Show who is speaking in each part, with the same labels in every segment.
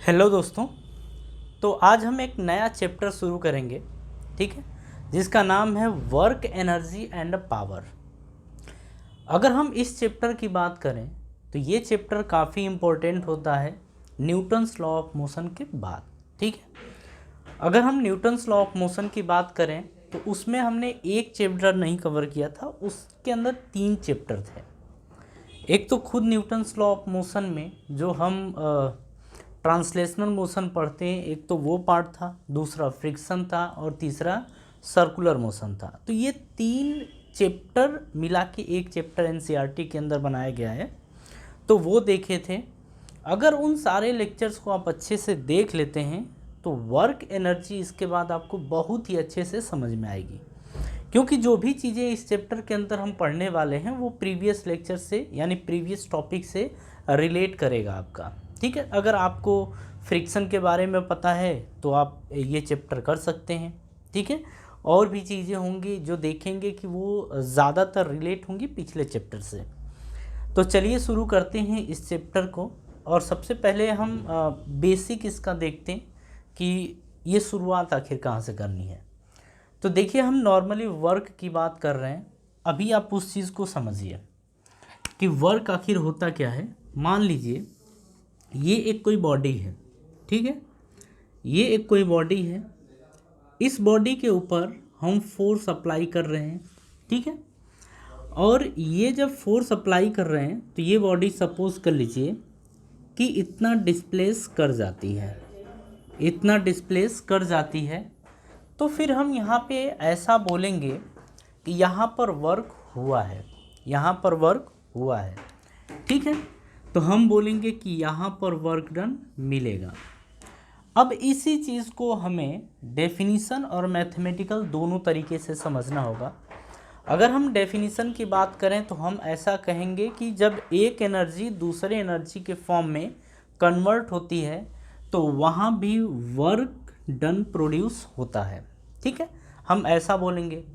Speaker 1: Hello दोस्तों। तो आज हम एक नया चैप्टर शुरू करेंगे, ठीक है, जिसका नाम है वर्क एनर्जी एंड पावर। अगर हम इस चैप्टर की बात करें तो ये चैप्टर काफ़ी इम्पोर्टेंट होता है न्यूटन्स लॉ ऑफ मोशन के बाद, ठीक है। अगर हम न्यूटन्स लॉ ऑफ मोशन की बात करें तो उसमें हमने एक चैप्टर नहीं कवर किया था, उसके अंदर 3 चैप्टर थे। एक तो खुद न्यूटन्स लॉ ऑफ मोशन में जो हम ट्रांसलेशनल मोशन पढ़ते हैं, एक तो वो पार्ट था, दूसरा फ्रिक्शन था और तीसरा सर्कुलर मोशन था। तो ये 3 चैप्टर मिला के एक चैप्टर एनसीईआरटी के अंदर बनाया गया है, तो वो देखे थे। अगर उन सारे लेक्चर्स को आप अच्छे से देख लेते हैं तो वर्क एनर्जी इसके बाद आपको बहुत ही अच्छे से समझ में आएगी, क्योंकि जो भी चीज़ें इस चैप्टर के अंदर हम पढ़ने वाले हैं वो प्रीवियस लेक्चर से यानी प्रीवियस टॉपिक से रिलेट करेगा आपका, ठीक है। अगर आपको फ्रिक्शन के बारे में पता है तो आप ये चैप्टर कर सकते हैं, ठीक है। और भी चीज़ें होंगी जो देखेंगे कि वो ज़्यादातर रिलेट होंगी पिछले चैप्टर से। तो चलिए शुरू करते हैं इस चैप्टर को। और सबसे पहले हम बेसिक इसका देखते हैं कि ये शुरुआत आखिर कहाँ से करनी है। तो देखिए, हम नॉर्मली वर्क की बात कर रहे हैं। अभी आप उस चीज़ को समझिए कि वर्क आखिर होता क्या है। मान लीजिए ये एक कोई बॉडी है, ठीक है, ये एक कोई बॉडी है। इस बॉडी के ऊपर हम फोर्स अप्लाई कर रहे हैं, ठीक है। और ये जब फोर्स अप्लाई कर रहे हैं तो ये बॉडी सपोज कर लीजिए कि इतना डिस्प्लेस कर जाती है, इतना डिस्प्लेस कर जाती है। तो फिर हम यहाँ पे ऐसा बोलेंगे कि यहाँ पर वर्क हुआ है, यहाँ पर वर्क हुआ है, ठीक है। तो हम बोलेंगे कि यहाँ पर वर्क डन मिलेगा। अब इसी चीज़ को हमें डेफिनीशन और मैथमेटिकल दोनों तरीके से समझना होगा। अगर हम डेफिनीशन की बात करें तो हम ऐसा कहेंगे कि जब एक एनर्जी दूसरे एनर्जी के फॉर्म में कन्वर्ट होती है तो वहाँ भी वर्क डन प्रोड्यूस होता है, ठीक है, हम ऐसा बोलेंगे।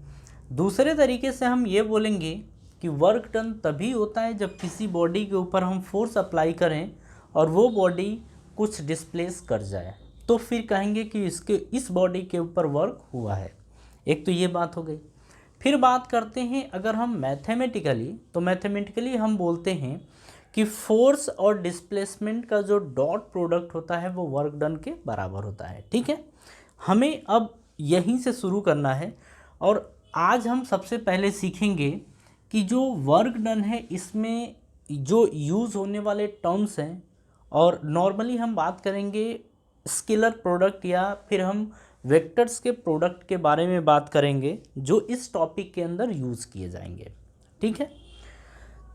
Speaker 1: दूसरे तरीके से हम ये बोलेंगे कि वर्क डन तभी होता है जब किसी बॉडी के ऊपर हम फोर्स अप्लाई करें और वो बॉडी कुछ डिस्प्लेस कर जाए, तो फिर कहेंगे कि इस बॉडी के ऊपर वर्क हुआ है। एक तो ये बात हो गई। फिर बात करते हैं अगर हम मैथमेटिकली, तो मैथमेटिकली हम बोलते हैं कि फोर्स और डिस्प्लेसमेंट का जो डॉट प्रोडक्ट होता है वो वर्क डन के बराबर होता है, ठीक है। हमें अब यहीं से शुरू करना है और आज हम सबसे पहले सीखेंगे कि जो वर्क डन है इसमें जो यूज़ होने वाले टर्म्स हैं, और नॉर्मली हम बात करेंगे स्केलर प्रोडक्ट या फिर हम वेक्टर्स के प्रोडक्ट के बारे में बात करेंगे जो इस टॉपिक के अंदर यूज़ किए जाएंगे, ठीक है।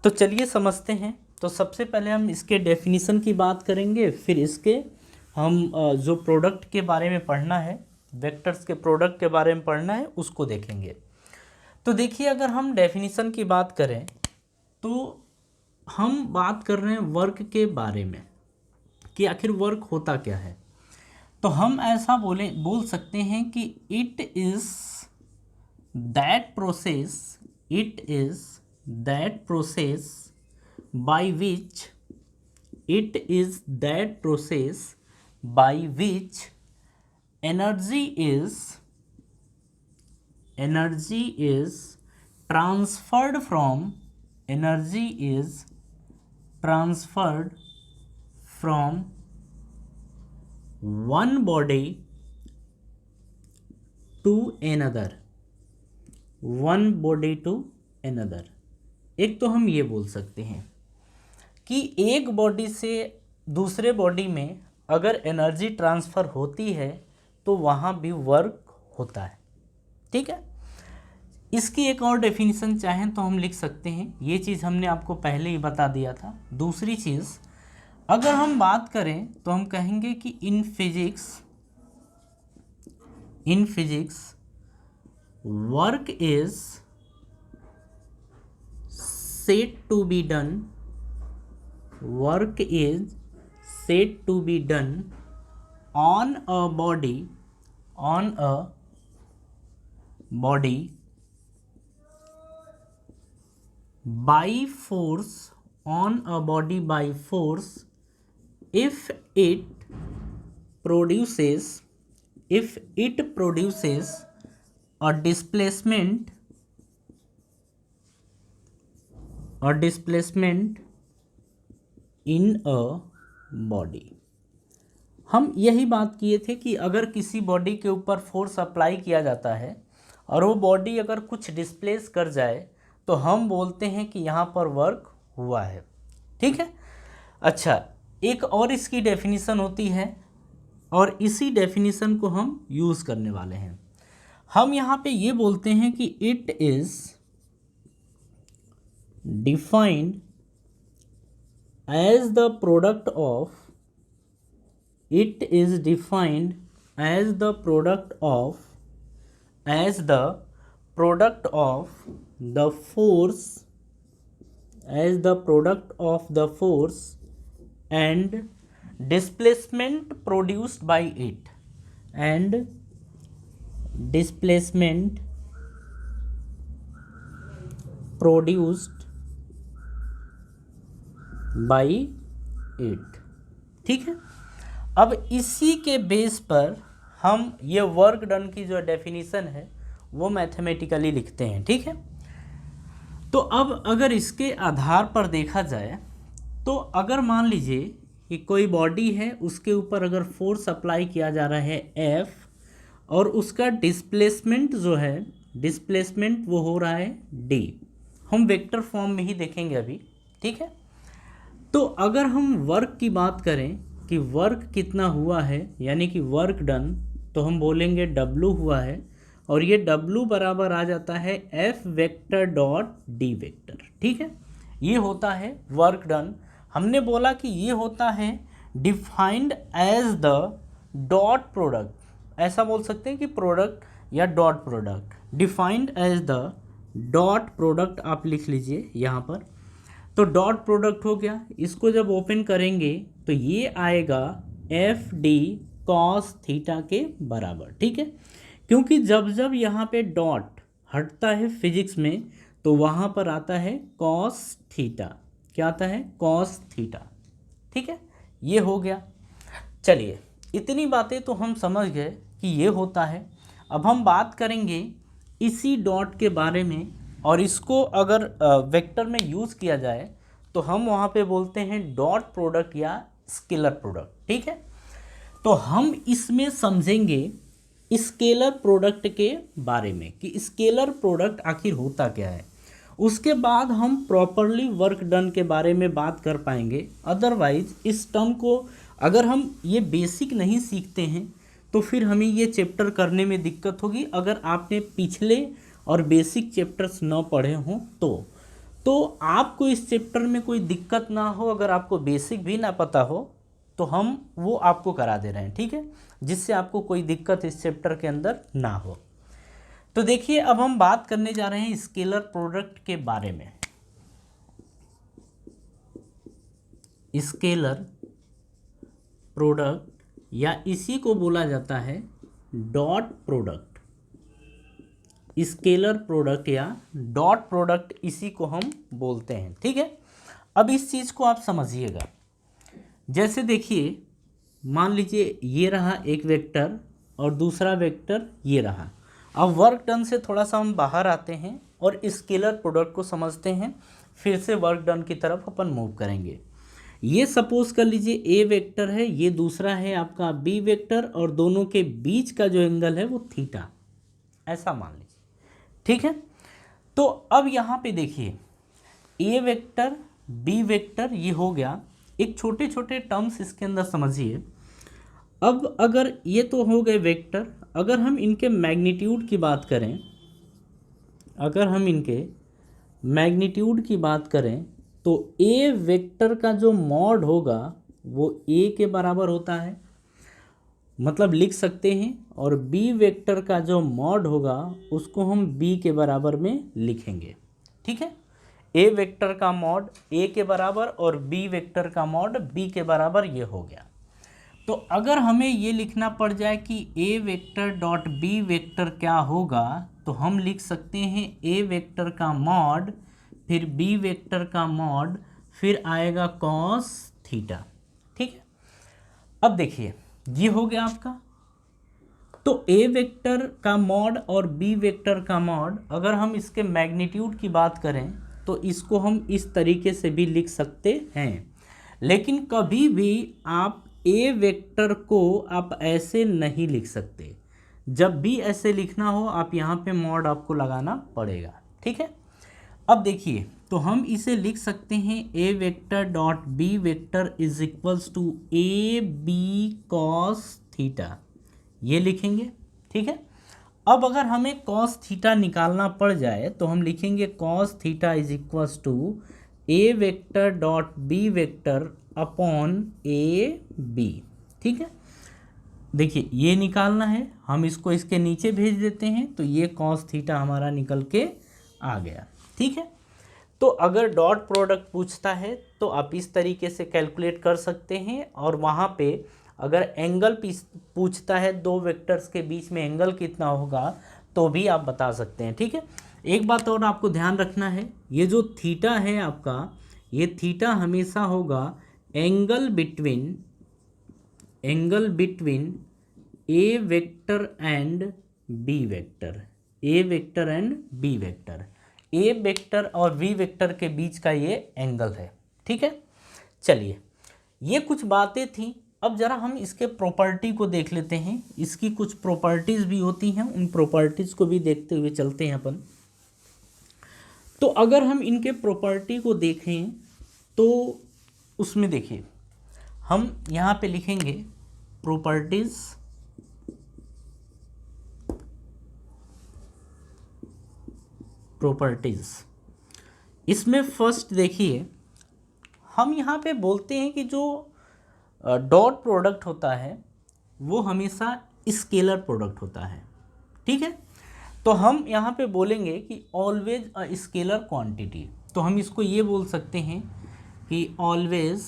Speaker 1: तो चलिए समझते हैं। तो सबसे पहले हम इसके डेफिनीशन की बात करेंगे, फिर इसके हम जो प्रोडक्ट के बारे में पढ़ना है, वेक्टर्स के प्रोडक्ट के बारे में पढ़ना है, उसको देखेंगे। तो देखिए, अगर हम डेफिनीशन की बात करें तो हम बात कर रहे हैं वर्क के बारे में कि आखिर वर्क होता क्या है। तो हम ऐसा बोल सकते हैं कि it is that process by which energy is transferred from one body to another, एक तो हम ये बोल सकते हैं कि एक बॉडी से दूसरे बॉडी में अगर एनर्जी ट्रांसफ़र होती है तो वहाँ भी वर्क होता है, ठीक है। इसकी एक और डेफिनेशन चाहें तो हम लिख सकते हैं, ये चीज़ हमने आपको पहले ही बता दिया था। दूसरी चीज़ अगर हम बात करें तो हम कहेंगे कि in physics work is said to be done on a body by force if it produces a displacement in a body। हम यही बात किए थे कि अगर किसी बॉडी के ऊपर फोर्स अप्लाई किया जाता है और वो बॉडी अगर कुछ डिस्प्लेस कर जाए तो हम बोलते हैं कि यहाँ पर वर्क हुआ है। ठीक है। अच्छा, एक और इसकी डेफिनेशन होती है और इसी डेफिनेशन को हम यूज़ करने वाले हैं। हम यहाँ पे ये बोलते हैं कि it is defined as the product of the force and displacement produced by it ठीक है। अब इसी के बेस पर हम ये वर्क डन की जो डेफिनेशन है वो मैथमेटिकली लिखते हैं। ठीक है। तो अब अगर इसके आधार पर देखा जाए तो अगर मान लीजिए कि कोई बॉडी है, उसके ऊपर अगर फोर्स अप्लाई किया जा रहा है F और उसका डिस्प्लेसमेंट जो है, डिस्प्लेसमेंट वो हो रहा है D। हम वेक्टर फॉर्म में ही देखेंगे अभी। ठीक है। तो अगर हम वर्क की बात करें कि वर्क कितना हुआ है, यानी कि वर्क डन, तो हम बोलेंगे W हुआ है और ये W बराबर आ जाता है F vector dot D vector. ठीक है। ये होता है वर्क डन। हमने बोला कि ये होता है defined as the dot product, ऐसा बोल सकते हैं कि प्रोडक्ट या dot product, defined as the dot product आप लिख लीजिए यहाँ पर। तो डॉट प्रोडक्ट हो गया, इसको जब ओपन करेंगे तो ये आएगा एफ डी कॉस थीटा के बराबर। ठीक है। क्योंकि जब जब यहाँ पे डॉट हटता है फिजिक्स में तो वहाँ पर आता है कॉस थीटा। क्या आता है? Cos theta. ठीक है। ये हो गया। चलिए, इतनी बातें तो हम समझ गए कि ये होता है। अब हम बात करेंगे इसी डॉट के बारे में, और इसको अगर वेक्टर में यूज़ किया जाए तो हम वहाँ पे बोलते हैं डॉट प्रोडक्ट या स्केलर प्रोडक्ट। ठीक है। तो हम इसमें समझेंगे स्केलर प्रोडक्ट के बारे में कि स्केलर प्रोडक्ट आखिर होता क्या है। उसके बाद हम प्रॉपरली वर्क डन के बारे में बात कर पाएंगे। अदरवाइज इस टर्म को अगर हम ये बेसिक नहीं सीखते हैं तो फिर हमें ये चैप्टर करने में दिक्कत होगी। अगर आपने पिछले और बेसिक चैप्टर्स न पढ़े हों तो आपको इस चैप्टर में कोई दिक्कत ना हो। अगर आपको बेसिक भी ना पता हो तो हम वो आपको करा दे रहे हैं। ठीक है, जिससे आपको कोई दिक्कत इस चैप्टर के अंदर ना हो। तो देखिए, अब हम बात करने जा रहे हैं स्केलर प्रोडक्ट के बारे में। स्केलर प्रोडक्ट या इसी को बोला जाता है डॉट प्रोडक्ट। स्केलर प्रोडक्ट या डॉट प्रोडक्ट इसी को हम बोलते हैं। ठीक है। अब इस चीज़ को आप समझिएगा। जैसे देखिए, मान लीजिए ये रहा एक वेक्टर और दूसरा वेक्टर ये रहा। अब वर्क डन से थोड़ा सा हम बाहर आते हैं और स्केलर प्रोडक्ट को समझते हैं, फिर से वर्क डन की तरफ अपन मूव करेंगे। ये सपोज कर लीजिए ए वेक्टर है, ये दूसरा है आपका बी वेक्टर, और दोनों के बीच का जो एंगल है वो थीटा, ऐसा मान लीजिए। ठीक है। तो अब यहाँ पे देखिए, ए वेक्टर बी वेक्टर ये हो गया। एक छोटे छोटे टर्म्स इसके अंदर समझिए। अब अगर ये तो हो गए वेक्टर, अगर हम इनके मैग्नीट्यूड की बात करें, अगर हम इनके मैग्नीट्यूड की बात करें तो ए वेक्टर का जो मॉड होगा वो ए के बराबर होता है, मतलब लिख सकते हैं। और बी वेक्टर का जो मॉड होगा उसको हम बी के बराबर में लिखेंगे। ठीक है। ए वेक्टर का मॉड ए के बराबर और बी वेक्टर का मॉड बी के बराबर, ये हो गया। तो अगर हमें ये लिखना पड़ जाए कि A vector dot B vector क्या होगा, तो हम लिख सकते हैं ए वेक्टर का मॉड, फिर बी वेक्टर का मॉड, फिर आएगा कॉस थीटा। ठीक है। अब देखिए, ये हो गया आपका। तो ए वेक्टर का मॉड और बी वेक्टर का मॉड, अगर हम इसके मैग्नीट्यूड की बात करें तो इसको हम इस तरीके से भी लिख सकते हैं, लेकिन कभी भी आप ए वेक्टर को आप ऐसे नहीं लिख सकते। जब भी ऐसे लिखना हो आप यहाँ पे मॉड आपको लगाना पड़ेगा, ठीक है। अब देखिए, तो हम इसे लिख सकते हैं A vector dot B vector is equals to A B cos theta, ये लिखेंगे, ठीक है। अब अगर हमें कॉस थीटा निकालना पड़ जाए तो हम लिखेंगे cos theta is equals to A vector dot B vector upon A B, ठीक है। देखिए ये निकालना है, हम इसको इसके नीचे भेज देते हैं तो ये कॉस थीटा हमारा निकल के आ गया, ठीक है। तो अगर डॉट प्रोडक्ट पूछता है तो आप इस तरीके से कैलकुलेट कर सकते हैं, और वहाँ पे अगर एंगल पूछता है दो वेक्टर्स के बीच में एंगल कितना होगा तो भी आप बता सकते हैं, ठीक है। एक बात और आपको ध्यान रखना है, ये जो थीटा है आपका, ये थीटा हमेशा होगा angle between A vector and B vector, A vector and B vector, A vector और वी वेक्टर के बीच का ये एंगल है, ठीक है। चलिए, ये कुछ बातें थी। अब जरा हम इसके प्रॉपर्टी को देख लेते हैं, इसकी कुछ प्रॉपर्टीज़ भी होती हैं, उन प्रॉपर्टीज़ को भी देखते हुए चलते हैं अपन। तो अगर हम इनके प्रॉपर्टी को देखें तो उसमें देखिए, हम यहाँ पे लिखेंगे प्रॉपर्टीज़। इसमें फर्स्ट देखिए, हम यहाँ पे बोलते हैं कि जो डॉट प्रोडक्ट होता है वो हमेशा स्केलर प्रोडक्ट होता है, ठीक है। तो हम यहाँ पे बोलेंगे कि ऑलवेज अ स्केलर क्वांटिटी, तो हम इसको ये बोल सकते हैं कि ऑलवेज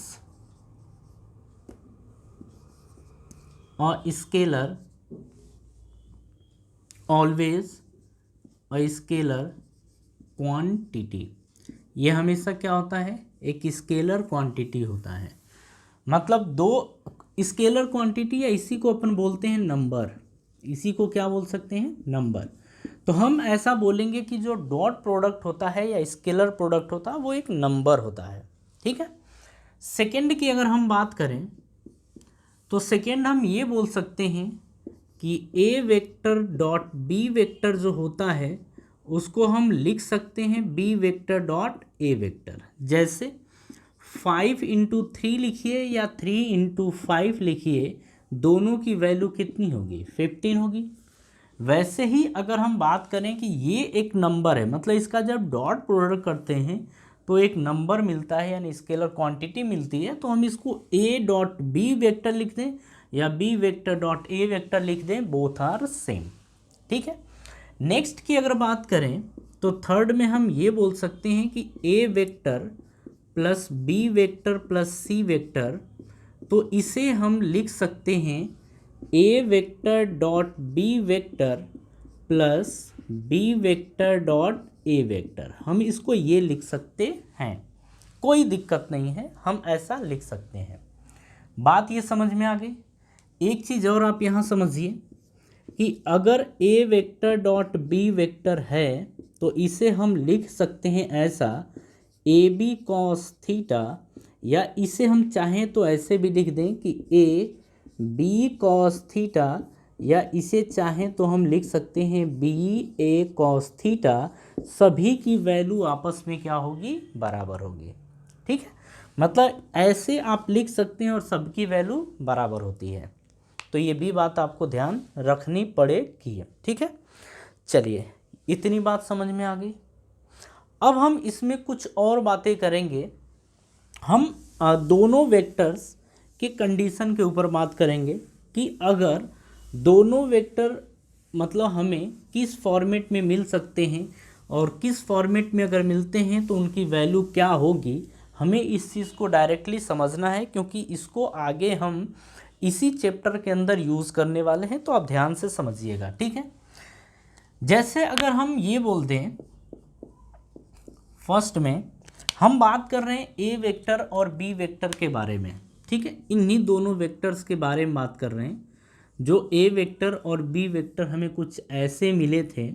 Speaker 1: अ स्केलर क्वांटिटी, ये हमेशा क्या होता है, एक स्केलर क्वांटिटी होता है। मतलब दो स्केलर क्वांटिटी, या इसी को अपन बोलते हैं नंबर, इसी को क्या बोल सकते हैं, नंबर। तो हम ऐसा बोलेंगे कि जो डॉट प्रोडक्ट होता है या स्केलर प्रोडक्ट होता है वो एक नंबर होता है, ठीक है। सेकेंड की अगर हम बात करें तो सेकेंड हम ये बोल सकते हैं कि A vector dot B vector जो होता है उसको हम लिख सकते हैं B vector dot A vector. जैसे 5 इंटू 3 लिखिए या 3 इंटू 5 लिखिए, दोनों की वैल्यू कितनी होगी, 15 होगी। वैसे ही अगर हम बात करें कि ये एक नंबर है, मतलब इसका जब डॉट प्रोडक्ट करते हैं तो एक नंबर मिलता है, यानी स्केलर क्वांटिटी मिलती है, तो हम इसको ए डॉट बी वेक्टर लिख दें या B vector dot A vector लिख दें, बोथ आर सेम, ठीक है। नेक्स्ट की अगर बात करें तो थर्ड में हम ये बोल सकते हैं कि A vector plus B vector plus C vector, तो इसे हम लिख सकते हैं A vector dot B vector plus B vector dot A vector, हम इसको ये लिख सकते हैं, कोई दिक्कत नहीं है, हम ऐसा लिख सकते हैं। बात ये समझ में आ गई। एक चीज़ और आप यहाँ समझिए कि अगर ए वेक्टर डॉट बी वेक्टर है तो इसे हम लिख सकते हैं ऐसा ए बी कॉस थीटा, या इसे हम चाहें तो ऐसे भी लिख दें कि ए बी कॉस थीटा, या इसे चाहें तो हम लिख सकते हैं बी ए कॉस थीटा। सभी की वैल्यू आपस में क्या होगी, बराबर होगी, ठीक है। मतलब ऐसे आप लिख सकते हैं और सबकी वैल्यू बराबर होती है। तो ये भी बात आपको ध्यान रखनी पड़ेगी, ठीक है। चलिए, इतनी बात समझ में आ गई। अब हम इसमें कुछ और बातें करेंगे। हम दोनों वेक्टर्स के कंडीशन के ऊपर बात करेंगे कि अगर दोनों वेक्टर मतलब हमें किस फॉर्मेट में मिल सकते हैं और किस फॉर्मेट में अगर मिलते हैं तो उनकी वैल्यू क्या होगी, हमें इस चीज़ को डायरेक्टली समझना है, क्योंकि इसको आगे हम इसी चैप्टर के अंदर यूज़ करने वाले हैं। तो आप ध्यान से समझिएगा, ठीक है। जैसे अगर हम ये बोल दें, फर्स्ट में हम बात कर रहे हैं ए वेक्टर और बी वेक्टर के बारे में, ठीक है, इन्हीं दोनों वेक्टर्स के बारे में बात कर रहे हैं। जो ए वेक्टर और बी वेक्टर हमें कुछ ऐसे मिले थे,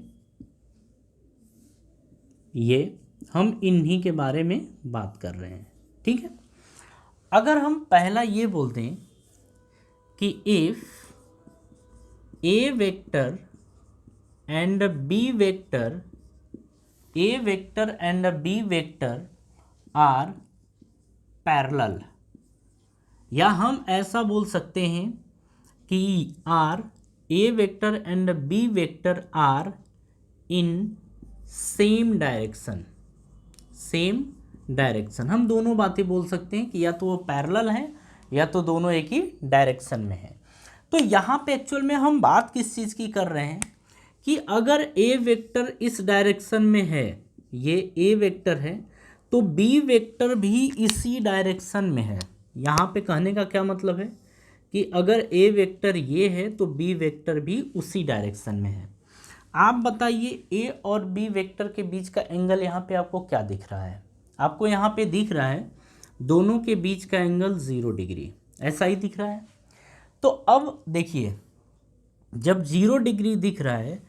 Speaker 1: ये हम इन्हीं के बारे में बात कर रहे हैं। ठीक है, अगर हम पहला ये बोलते हैं कि if A vector and B vector, A vector and B vector are parallel, या हम ऐसा बोल सकते हैं कि are A vector and B vector are in same direction, same direction. हम दोनों बातें बोल सकते हैं कि या तो वो पैरेलल हैं या तो दोनों एक ही डायरेक्शन में हैं। तो यहाँ पे एक्चुअल में हम बात किस चीज़ की कर रहे हैं कि अगर ए वेक्टर इस डायरेक्शन में है, ये ए वेक्टर है, तो बी वेक्टर भी इसी डायरेक्शन में है। यहाँ पे कहने का क्या मतलब है कि अगर ए वेक्टर ये है तो बी वेक्टर भी उसी डायरेक्शन में है। आप बताइए ए और बी वेक्टर के बीच का एंगल यहाँ पे आपको क्या दिख रहा है? आपको यहाँ पे दिख रहा है दोनों के बीच का एंगल 0 डिग्री, ऐसा ही दिख रहा है। तो अब देखिए, जब 0 डिग्री दिख रहा है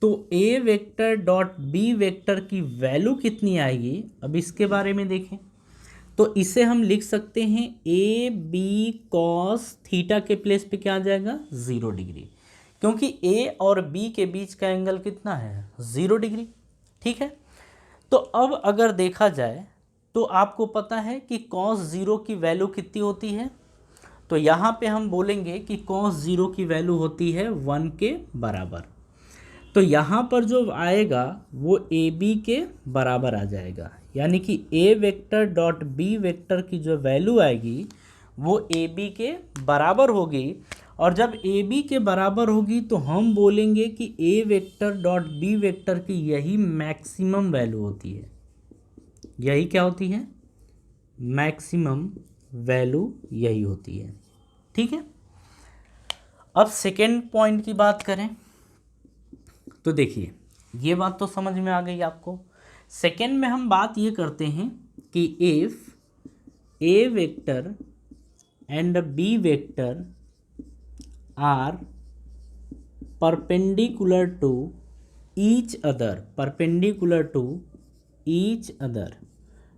Speaker 1: तो ए वेक्टर डॉट बी वेक्टर की वैल्यू कितनी आएगी, अब इसके बारे में देखें। तो इसे हम लिख सकते हैं ए बी कॉस थीटा के प्लेस पे क्या आ जाएगा, 0 डिग्री, क्योंकि ए और बी के बीच का एंगल कितना है, 0 डिग्री। ठीक है, तो अब अगर देखा जाए तो आपको पता है कि कॉस 0 की वैल्यू कितनी होती है। तो यहाँ पे हम बोलेंगे कि कॉस 0 की वैल्यू होती है 1 के बराबर। तो यहाँ पर जो आएगा वो ए बी के बराबर आ जाएगा, यानी कि A vector dot B vector की जो वैल्यू आएगी वो ए बी के बराबर होगी। और जब ए बी के बराबर होगी तो हम बोलेंगे कि A vector dot B vector की यही मैक्सिमम वैल्यू होती है। यही क्या होती है, मैक्सिमम वैल्यू यही होती है। ठीक है, अब सेकेंड पॉइंट की बात करें तो देखिए, ये बात तो समझ में आ गई आपको। सेकेंड में हम बात ये करते हैं कि if A vector and B vector are perpendicular to each other, perpendicular to each other,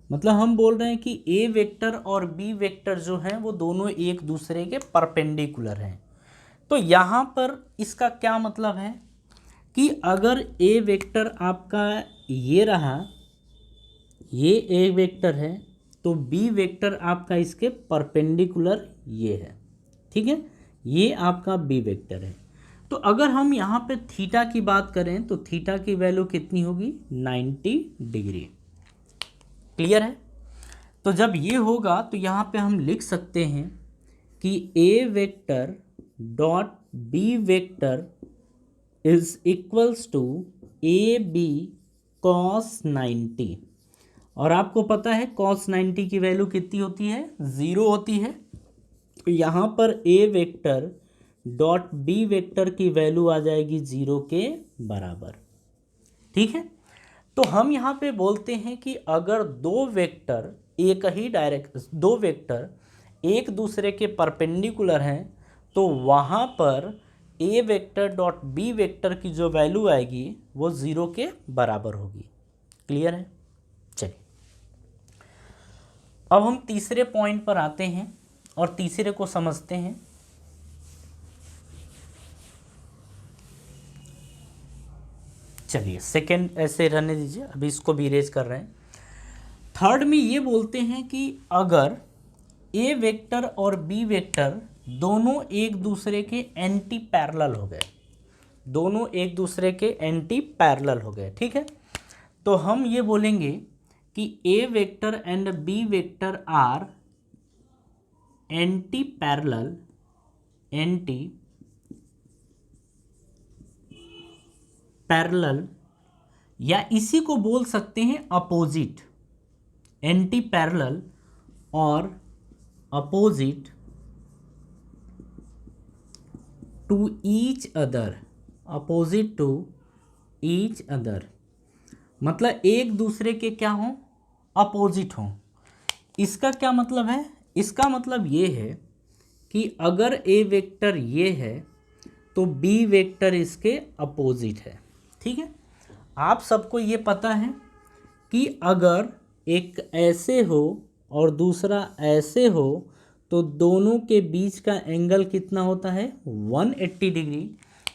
Speaker 1: मतलब हम बोल रहे हैं कि ए वेक्टर और बी वेक्टर जो हैं वो दोनों एक दूसरे के परपेंडिकुलर हैं। तो यहाँ पर इसका क्या मतलब है कि अगर ए वेक्टर आपका ये रहा, ये ए वेक्टर है, तो बी वेक्टर आपका इसके परपेंडिकुलर ये है। ठीक है, ये आपका बी वेक्टर है। तो अगर हम यहाँ पे थीटा की बात करें तो थीटा की वैल्यू कितनी होगी, 90 डिग्री। क्लियर है? तो जब ये होगा तो यहाँ पे हम लिख सकते हैं कि A vector dot B vector is equals to A B cos 90। और आपको पता है कॉस 90 की वैल्यू कितनी होती है, 0 होती है। तो यहाँ पर ए वेक्टर डॉट बी वेक्टर की वैल्यू आ जाएगी 0 के बराबर। ठीक है, तो हम यहाँ पे बोलते हैं कि अगर दो वेक्टर दो वेक्टर एक दूसरे के परपेंडिकुलर हैं तो वहाँ पर ए वेक्टर डॉट बी वेक्टर की जो वैल्यू आएगी वो 0 के बराबर होगी। क्लियर है? चलिए, अब हम तीसरे पॉइंट पर आते हैं और तीसरे को समझते हैं। चलिए, सेकंड ऐसे रहने दीजिए, अभी इसको भी इरेज कर रहे हैं। थर्ड में ये बोलते हैं कि अगर ए वेक्टर और बी वेक्टर दोनों एक दूसरे के एंटी पैरेलल हो गए, दोनों एक दूसरे के एंटी पैरेलल हो गए, ठीक है, तो हम ये बोलेंगे कि A vector and B vector are anti parallel, anti parallel, या इसी को बोल सकते हैं अपोजिट, एंटी पैरेलल और opposite to each other, opposite to each other, मतलब एक दूसरे के क्या हों, अपोजिट हों। इसका क्या मतलब है, इसका मतलब ये है कि अगर ए वेक्टर ये है तो बी वेक्टर इसके अपोजिट है। ठीक है, आप सबको ये पता है कि अगर एक ऐसे हो और दूसरा ऐसे हो तो दोनों के बीच का एंगल कितना होता है 180 डिग्री।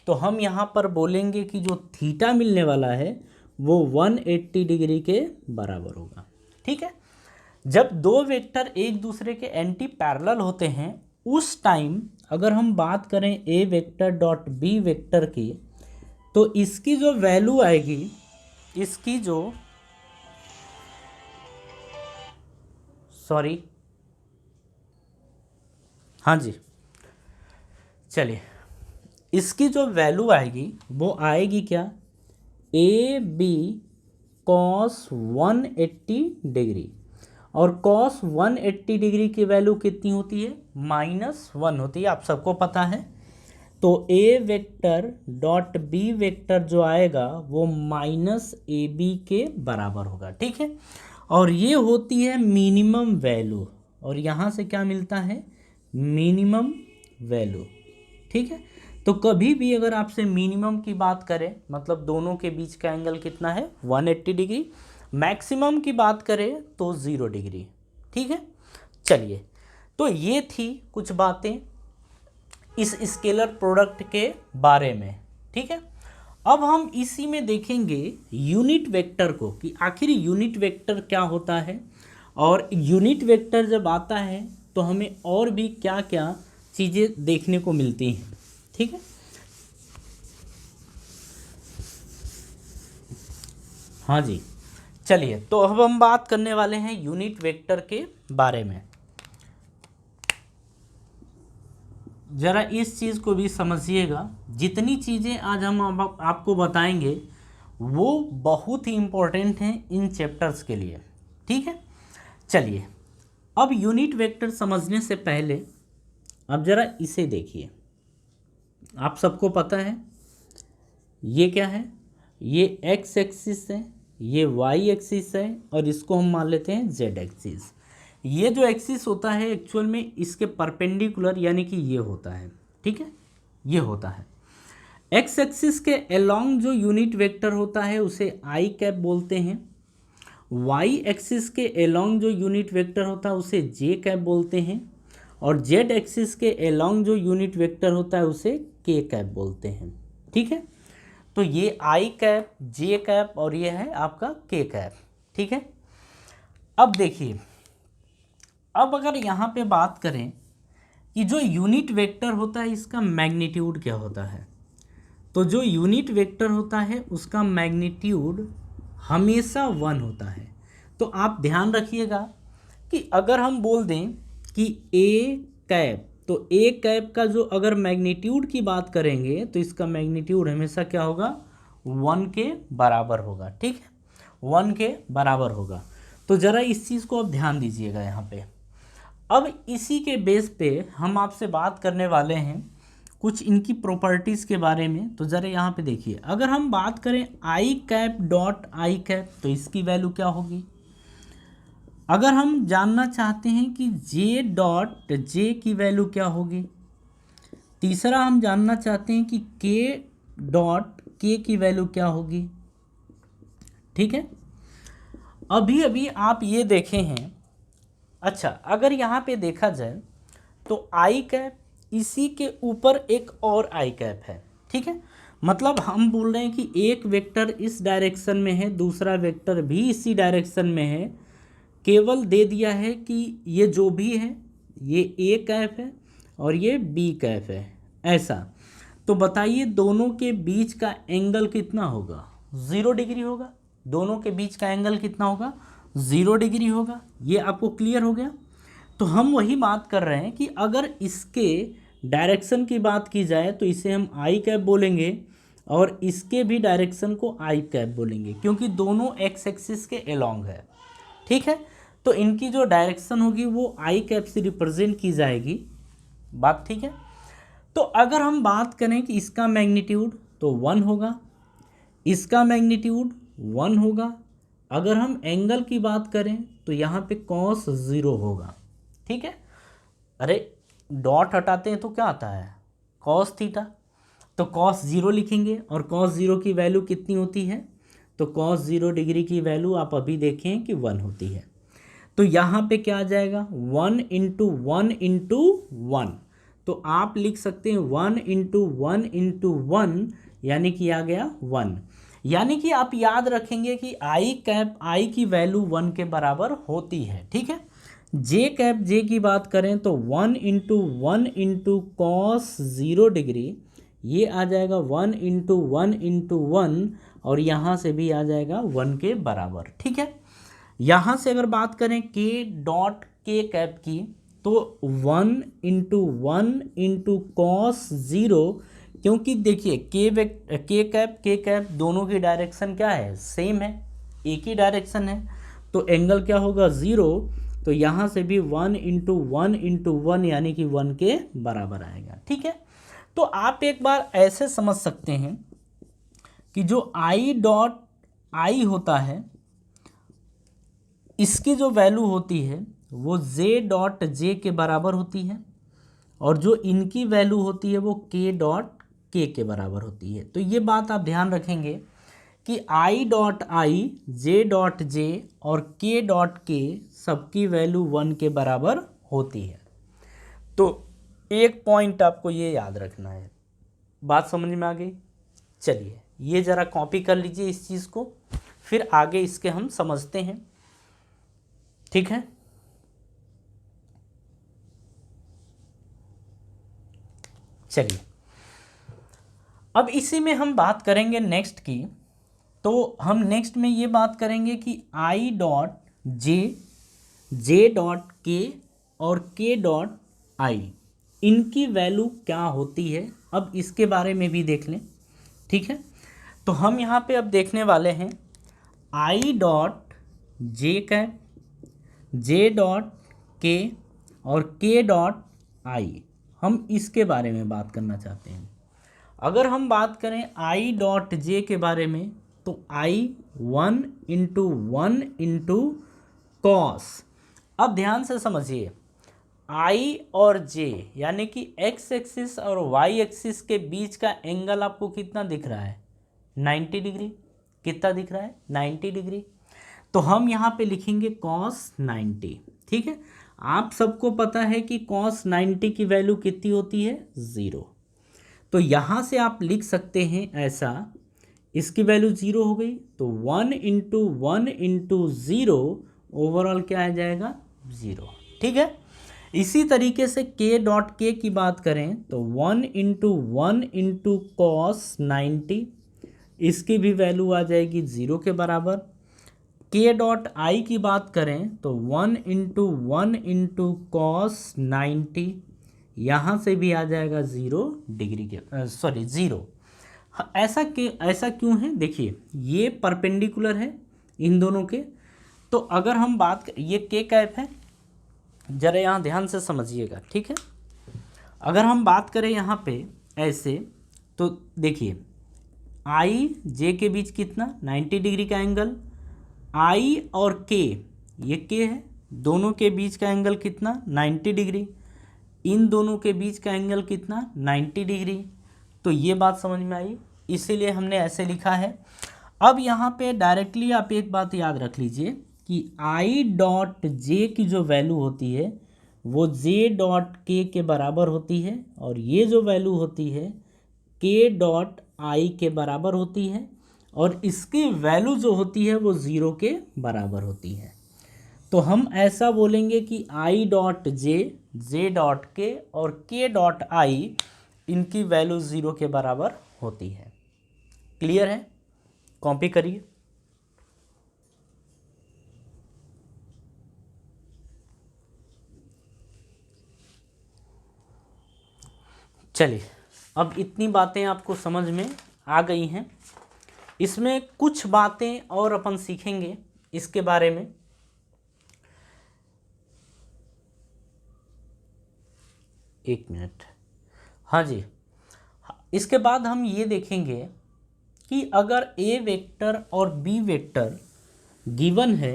Speaker 1: तो हम यहाँ पर बोलेंगे कि जो थीटा मिलने वाला है वो 180 डिग्री के बराबर होगा। ठीक है, जब दो वेक्टर एक दूसरे के एंटी पैरेलल होते हैं उस टाइम अगर हम बात करें ए वेक्टर डॉट बी वेक्टर की, तो इसकी जो वैल्यू आएगी, इसकी जो सॉरी हाँ जी, चलिए, इसकी जो वैल्यू आएगी वो आएगी क्या, ए बी कॉस 180 डिग्री। और कॉस 180 डिग्री की वैल्यू कितनी होती है, -1 होती है, आप सबको पता है। तो ए वेक्टर डॉट बी वेक्टर जो आएगा वो -AB के बराबर होगा। ठीक है, और ये होती है मिनिमम वैल्यू, और यहाँ से क्या मिलता है, मिनिमम वैल्यू। ठीक है, तो कभी भी अगर आपसे मिनिमम की बात करें मतलब दोनों के बीच का एंगल कितना है 180 डिग्री, मैक्सिमम की बात करें तो 0 डिग्री। ठीक है, चलिए, तो ये थी कुछ बातें इस स्केलर प्रोडक्ट के बारे में। ठीक है, अब हम इसी में देखेंगे यूनिट वेक्टर को कि आखिर यूनिट वेक्टर क्या होता है, और यूनिट वेक्टर जब आता है तो हमें और भी क्या क्या चीज़ें देखने को मिलती हैं। ठीक है, हाँ जी, चलिए, तो अब हम बात करने वाले हैं यूनिट वेक्टर के बारे में। ज़रा इस चीज़ को भी समझिएगा, जितनी चीज़ें आज हम आपको बताएंगे वो बहुत ही इम्पोर्टेंट हैं इन चैप्टर्स के लिए। ठीक है, चलिए, अब यूनिट वेक्टर समझने से पहले अब ज़रा इसे देखिए। आप सबको पता है ये क्या है, ये एक्स एक्सिस है, ये वाई एक्सिस है, और इसको हम मान लेते हैं जेड एक्सिस। ये जो एक्सिस होता है एक्चुअल में इसके परपेंडिकुलर यानी कि ये होता है। ठीक है, ये होता है। एक्स एक्सिस के अलोंग जो यूनिट वेक्टर होता है उसे आई कैप बोलते हैं। वाई एक्सिस के अलोंग जो यूनिट वेक्टर होता है उसे जे कैप बोलते हैं, और जेड एक्सिस के अलोंग जो यूनिट वेक्टर होता है उसे के कैप बोलते हैं। ठीक है, तो ये आई कैप, जे कैप, और ये है आपका के कैप। ठीक है, अब देखिए, अब अगर यहाँ पे बात करें कि जो यूनिट वेक्टर होता है इसका मैग्नीट्यूड क्या होता है, तो जो यूनिट वेक्टर होता है उसका मैग्नीट्यूड हमेशा 1 होता है। तो आप ध्यान रखिएगा कि अगर हम बोल दें कि ए कैप, तो ए कैप का जो अगर मैग्नीट्यूड की बात करेंगे तो इसका मैग्नीट्यूड हमेशा क्या होगा, 1 के बराबर होगा। ठीक है, 1 के बराबर होगा। तो ज़रा इस चीज़ को आप ध्यान दीजिएगा यहाँ पे। अब इसी के बेस पे हम आपसे बात करने वाले हैं कुछ इनकी प्रॉपर्टीज़ के बारे में। तो ज़रा यहाँ पे देखिए, अगर हम बात करें आई कैप डॉट आई कैप तो इसकी वैल्यू क्या होगी। अगर हम जानना चाहते हैं कि जे डॉट जे की वैल्यू क्या होगी। तीसरा हम जानना चाहते हैं कि के डॉट के की वैल्यू क्या होगी। ठीक है, अभी अभी आप ये देखे हैं। अच्छा, अगर यहाँ पे देखा जाए तो आई कैप, इसी के ऊपर एक और आई कैप है। ठीक है, मतलब हम बोल रहे हैं कि एक वेक्टर इस डायरेक्शन में है, दूसरा वेक्टर भी इसी डायरेक्शन में है, केवल दे दिया है कि ये जो भी है ये ए कैप है और ये बी कैप है, ऐसा। तो बताइए दोनों के बीच का एंगल कितना होगा, 0 डिग्री होगा। दोनों के बीच का एंगल कितना होगा, 0 डिग्री होगा। ये आपको क्लियर हो गया। तो हम वही बात कर रहे हैं कि अगर इसके डायरेक्शन की बात की जाए तो इसे हम आई कैप बोलेंगे, और इसके भी डायरेक्शन को आई कैप बोलेंगे, क्योंकि दोनों एक्स एक्सिस के अलोंग है। ठीक है, तो इनकी जो डायरेक्शन होगी वो आई कैप से रिप्रेजेंट की जाएगी। बात ठीक है। तो अगर हम बात करें कि इसका मैग्नीट्यूड तो 1 होगा, इसका मैग्नीट्यूड 1 होगा। अगर हम एंगल की बात करें तो यहाँ पे cos 0 होगा। ठीक है, अरे डॉट हटाते हैं तो क्या आता है, कॉस थीटा, तो कॉस 0 लिखेंगे और कॉस 0 की वैल्यू कितनी होती है, तो कॉस 0 डिग्री की वैल्यू आप अभी देखें कि 1 होती है। तो यहाँ पे क्या आ जाएगा, 1 इंटू 1 इंटू 1, तो आप लिख सकते हैं 1 इंटू 1 इंटू 1, यानी कि आ गया 1। यानी कि आप याद रखेंगे कि आई कैप आई की वैल्यू 1 के बराबर होती है, ठीक है। जे कैप जे की बात करें तो 1 इंटू 1 इंटू कॉस 0 डिग्री, ये आ जाएगा 1 इंटू 1 इंटू 1, और यहाँ से भी आ जाएगा 1 के बराबर, ठीक है। यहाँ से अगर बात करें के डॉट के कैप की, तो 1 इंटू 1 इंटू कॉस 0, क्योंकि देखिए के कैप दोनों की डायरेक्शन क्या है, सेम है, एक ही डायरेक्शन है, तो एंगल क्या होगा 0, तो यहाँ से भी 1 इंटू 1 इंटू 1 यानी कि 1 के बराबर आएगा, ठीक है। तो आप एक बार ऐसे समझ सकते हैं कि जो आई डॉट आई होता है, इसकी जो वैल्यू होती है वो जे डॉट जे के बराबर होती है, और जो इनकी वैल्यू होती है वो के डॉट के बराबर होती है। तो ये बात आप ध्यान रखेंगे कि I dot I, J dot J और के डॉट के सबकी वैल्यू 1 के बराबर होती है। तो एक पॉइंट आपको ये याद रखना है। बात समझ में आ गई? चलिए ये ज़रा कॉपी कर लीजिए इस चीज़ को, फिर आगे इसके हम समझते हैं, ठीक है। चलिए अब इसी में हम बात करेंगे नेक्स्ट की। तो हम नेक्स्ट में ये बात करेंगे कि I dot J, J dot के और के डॉट आई, इनकी वैल्यू क्या होती है। अब इसके बारे में भी देख लें, ठीक है। तो हम यहाँ पे अब देखने वाले हैं I dot J cap, J dot के और के डॉट आई, हम इसके बारे में बात करना चाहते हैं। अगर हम बात करें आई डॉट जे के बारे में, तो आई 1 इंटू 1 इंटू कॉस, अब ध्यान से समझिए, आई और जे यानी कि एक्स एक्सिस और वाई एक्सिस के बीच का एंगल आपको कितना दिख रहा है, 90 डिग्री। कितना दिख रहा है, 90 डिग्री। तो हम यहाँ पे लिखेंगे कॉस 90, ठीक है। आप सबको पता है कि कॉस 90 की वैल्यू कितनी होती है, 0। तो यहाँ से आप लिख सकते हैं ऐसा, इसकी वैल्यू 0 हो गई, तो 1 इंटू 1 इंटू 0, ओवरऑल क्या आ जाएगा, 0, ठीक है। इसी तरीके से के डॉट के की बात करें तो 1 इंटू 1 इंटू कॉस 90, इसकी भी वैल्यू आ जाएगी 0 के बराबर। के डॉट आई की बात करें तो 1 इंटू 1 इंटू कॉस 90, यहाँ से भी आ जाएगा 0 डिग्री के, सॉरी 0। ऐसा क्यों है, देखिए ये परपेंडिकुलर है इन दोनों के। तो अगर हम बात ये के कैप है, जरा यहाँ ध्यान से समझिएगा, ठीक है। अगर हम बात करें यहाँ पे ऐसे, तो देखिए आई जे के बीच कितना, 90 डिग्री का एंगल, आई और के, ये के है, दोनों के बीच का एंगल कितना, 90 डिग्री, इन दोनों के बीच का एंगल कितना, 90 डिग्री। तो ये बात समझ में आई, इसीलिए हमने ऐसे लिखा है। अब यहाँ पे डायरेक्टली आप एक बात याद रख लीजिए कि आई डॉट जे की जो वैल्यू होती है वो जे डॉट के बराबर होती है, और ये जो वैल्यू होती है के डॉट आई के बराबर होती है, और इसकी वैल्यू जो होती है वो 0 के बराबर होती है। तो हम ऐसा बोलेंगे कि I dot J, J dot के और के डॉट आई, इनकी वैल्यू 0 के बराबर होती है। क्लियर है? कॉपी करिए। चलिए अब इतनी बातें आपको समझ में आ गई हैं। इसमें कुछ बातें और अपन सीखेंगे इसके बारे में। एक मिनट, हाँ जी। इसके बाद हम ये देखेंगे कि अगर ए वेक्टर और बी वेक्टर गिवन है,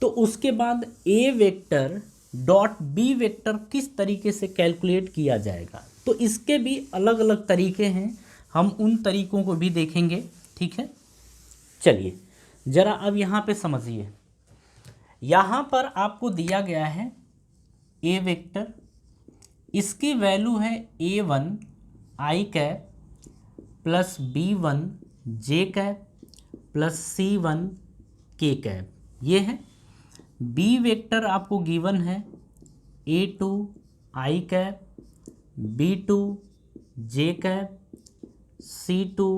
Speaker 1: तो उसके बाद ए वेक्टर डॉट बी वेक्टर किस तरीके से कैलकुलेट किया जाएगा। तो इसके भी अलग अलग तरीके हैं, हम उन तरीकों को भी देखेंगे, ठीक है। चलिए ज़रा अब यहाँ पे समझिए, यहाँ पर आपको दिया गया है ए वेक्टर, इसकी वैल्यू है a1 i cap plus b1 j cap plus c1 k cap, ये है। बी वेक्टर आपको गिवन है a2 आई कैप b2 जे कैप c2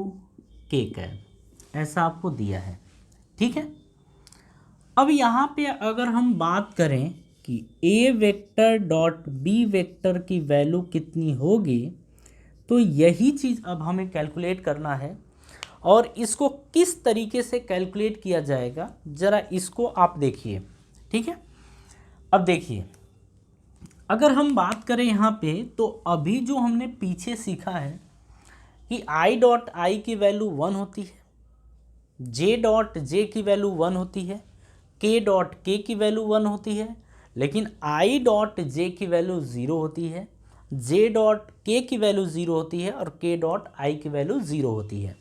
Speaker 1: के कैप, ऐसा आपको दिया है, ठीक है। अब यहाँ पे अगर हम बात करें कि A vector dot B vector की वैल्यू कितनी होगी, तो यही चीज़ अब हमें कैलकुलेट करना है। और इसको किस तरीके से कैलकुलेट किया जाएगा, ज़रा इसको आप देखिए, ठीक है। अब देखिए, अगर हम बात करें यहाँ पे, तो अभी जो हमने पीछे सीखा है कि आई डॉट आई की वैल्यू 1 होती है, जे डॉट जे की वैल्यू 1 होती है, के डॉट के की वैल्यू 1 होती है, लेकिन आई डॉट जे की वैल्यू 0 होती है, जे डॉट के की वैल्यू 0 होती है और के डॉट आई की वैल्यू 0 होती है।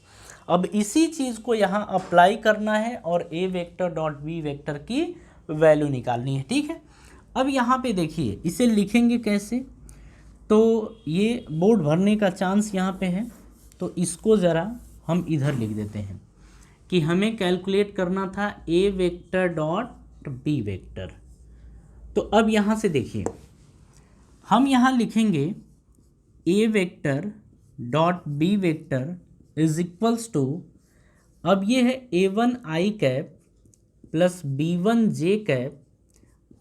Speaker 1: अब इसी चीज़ को यहाँ अप्लाई करना है और ए वेक्टर डॉट बी वेक्टर की वैल्यू निकालनी है, ठीक है। अब यहाँ पे देखिए, इसे लिखेंगे कैसे, तो ये बोर्ड भरने का चांस यहाँ पे है, तो इसको ज़रा हम इधर लिख देते हैं कि हमें कैलकुलेट करना था A vector dot B vector. तो अब यहाँ से देखिए, हम यहाँ लिखेंगे A vector dot B vector is equals to, अब ये है a1 i cap plus b1 j cap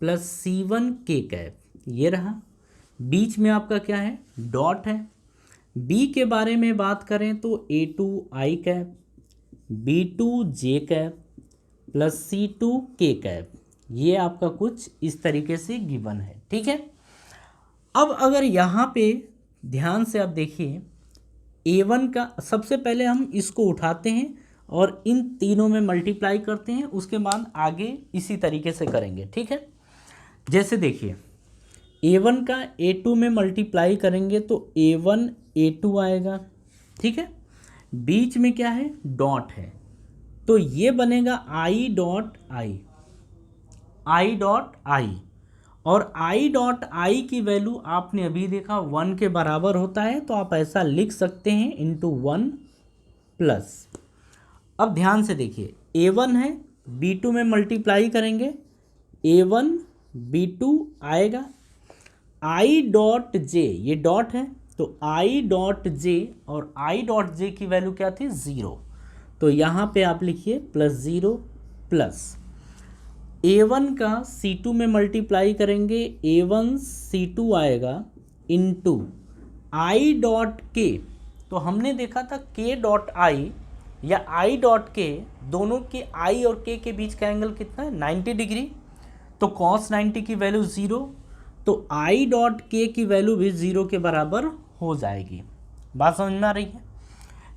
Speaker 1: plus c1 k cap, ये रहा। बीच में आपका क्या है, डॉट है। b के बारे में बात करें तो a2 आई कैप b2 जे कैप प्लस c2 के कैप, ये आपका कुछ इस तरीके से गिवन है, ठीक है। अब अगर यहाँ पे ध्यान से आप देखिए, a1 का सबसे पहले हम इसको उठाते हैं और इन तीनों में मल्टीप्लाई करते हैं, उसके बाद आगे इसी तरीके से करेंगे, ठीक है। जैसे देखिए, a1 का a2 में मल्टीप्लाई करेंगे तो a1 a2 आएगा, ठीक है। बीच में क्या है, डॉट है, तो ये बनेगा I dot I, I dot I, और आई डॉट आई की वैल्यू आपने अभी देखा 1 के बराबर होता है, तो आप ऐसा लिख सकते हैं इंटू 1 प्लस। अब ध्यान से देखिए, a1 है, b2 में मल्टीप्लाई करेंगे, a1 b2 आएगा, आई डॉट जे, ये डॉट है, तो आई डॉट जे, और आई डॉट जे की वैल्यू क्या थी, 0, तो यहाँ पे आप लिखिए प्लस 0 प्लस a1 का c2 में मल्टीप्लाई करेंगे, a1 c2 आएगा इंटू आई डॉट के, तो हमने देखा था k डॉट आई या i डॉट के, दोनों के i और k के बीच का एंगल कितना है, 90 डिग्री, तो cos 90 की वैल्यू 0, तो i डॉट के की वैल्यू भी 0 के बराबर हो जाएगी। बात समझ में आ रही है,